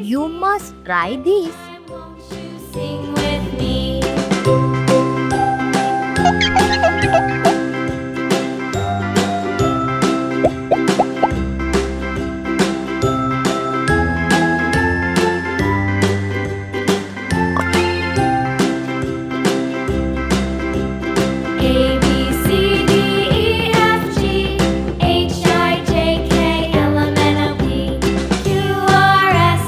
You must try this. Won't you sing with me? A, B, C, D, E, F, G, H, I, J, K, L, M, N, O, P, Q, R, S,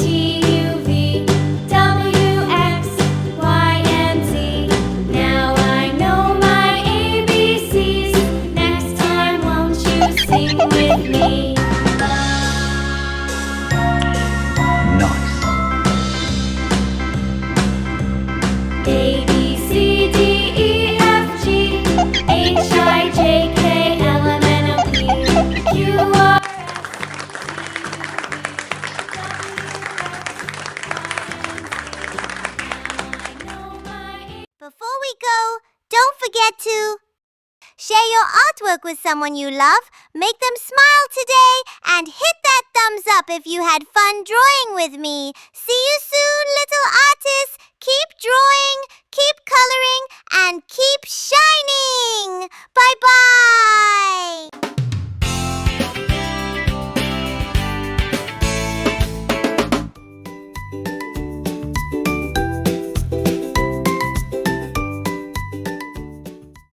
T, U, V, W, X, Y, and Z. Now I know my ABCs. Next time, won't you sing with me? Nice. A, B, C, D, E, F, G, H, I, J, K, L, M, N, O, P, Q, R, Before we go, don't forget to share your artwork with someone you love, make them smile today, and hit that thumbs up if you had fun drawing with me. See you soon, little artists. Keep drawing, keep coloring, and keep shining. Bye-bye.